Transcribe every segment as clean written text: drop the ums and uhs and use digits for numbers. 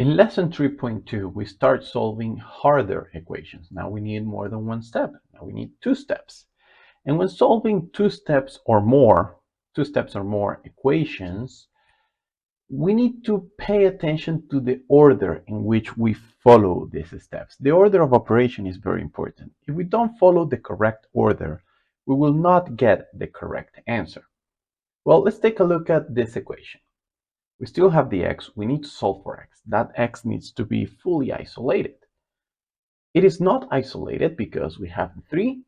In lesson 3.2, we start solving harder equations. Now we need more than one step. Now we need two steps. And when solving two steps or more equations, we need to pay attention to the order in which we follow these steps. The order of operation is very important. If we don't follow the correct order, we will not get the correct answer. Well, let's take a look at this equation. We still have the x. We need to solve for x. That x needs to be fully isolated. It is not isolated because we have the 3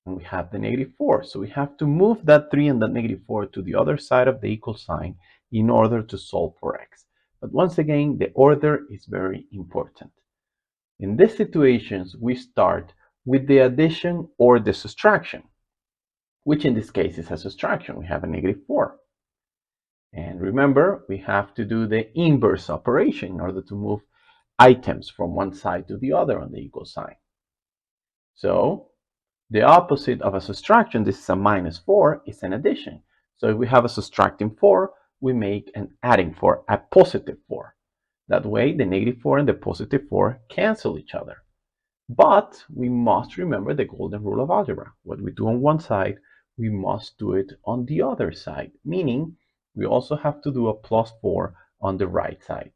and we have the -4. So we have to move that 3 and that -4 to the other side of the equal sign in order to solve for x. But once again, the order is very important. In these situations, we start with the addition or the subtraction, which in this case is a subtraction. We have a -4. And remember, we have to do the inverse operation in order to move items from one side to the other on the equal sign. So the opposite of a subtraction, this is a -4, is an addition. So if we have a subtracting 4, we make an adding 4, a positive 4. That way, the -4 and the positive 4 cancel each other. But we must remember the golden rule of algebra. What we do on one side, we must do it on the other side, meaning we also have to do a +4 on the right side.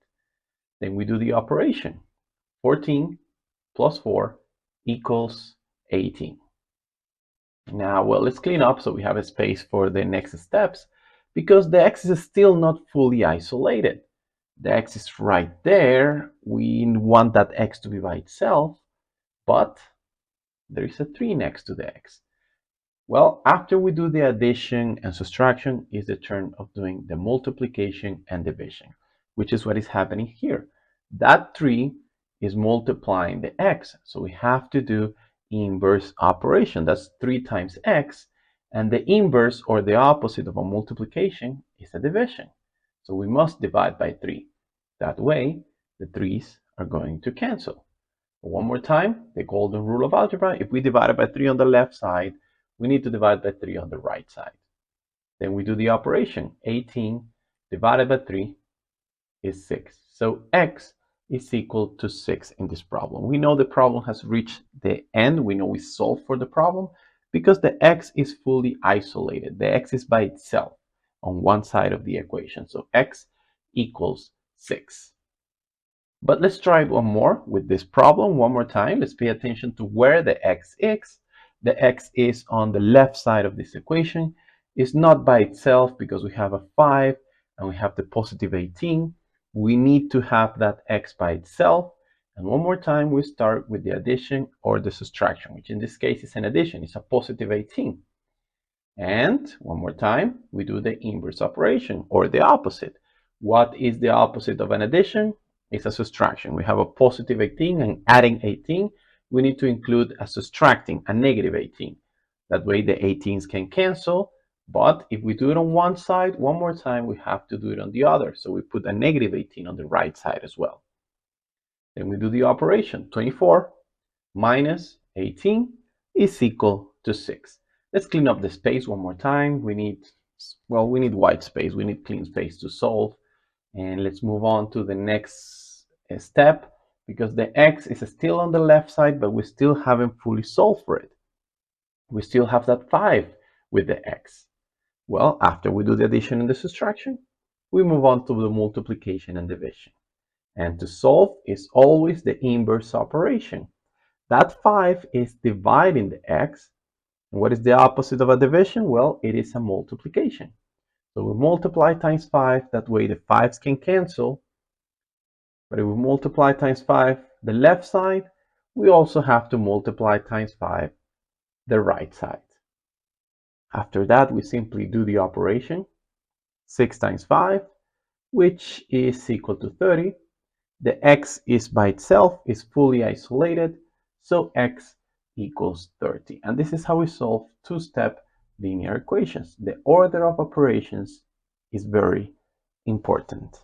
Then we do the operation. 14 plus 4 equals 18. Now, well, let's clean up so we have a space for the next steps, because the x is still not fully isolated. The x is right there. We want that x to be by itself, but there is a 3 next to the x. Well, after we do the addition and subtraction, is the turn of doing the multiplication and division, which is what is happening here. That 3 is multiplying the x, so we have to do inverse operation. That's 3 times x, and the inverse or the opposite of a multiplication is a division. So we must divide by 3. That way, the 3's are going to cancel. One more time, the golden rule of algebra. If we divide by 3 on the left side, we need to divide by 3 on the right side. Then we do the operation. 18 divided by 3 is 6. So x is equal to 6 in this problem. We know the problem has reached the end. We know we solved for the problem because the x is fully isolated. The x is by itself on one side of the equation. So x equals 6. But let's try one more with this problem one more time. Let's pay attention to where the x is. The x is on the left side of this equation. It's not by itself because we have a 5 and we have the positive 18. We need to have that x by itself. And one more time, we start with the addition or the subtraction, which in this case is an addition. It's a positive 18. And one more time, we do the inverse operation or the opposite. What is the opposite of an addition? It's a subtraction. We have a positive 18 and adding 18. We need to include a subtracting, a negative 18. That way the 18s can cancel. But if we do it on one side, one more time, we have to do it on the other. So we put a negative 18 on the right side as well. Then we do the operation. 24 minus 18 is equal to 6. Let's clean up the space one more time. We need white space. We need clean space to solve. And let's move on to the next step, because the x is still on the left side, but we still haven't fully solved for it. We still have that 5 with the x. Well, after we do the addition and the subtraction, we move on to the multiplication and division. And to solve is always the inverse operation. That 5 is dividing the x. And what is the opposite of a division? Well, it is a multiplication. So we multiply times 5. That way the 5's can cancel. But if we multiply times 5 the left side, we also have to multiply times 5 the right side. After that, we simply do the operation. 6 times 5, which is equal to 30. The x is by itself, is fully isolated, so x equals 30. And this is how we solve two-step linear equations. The order of operations is very important.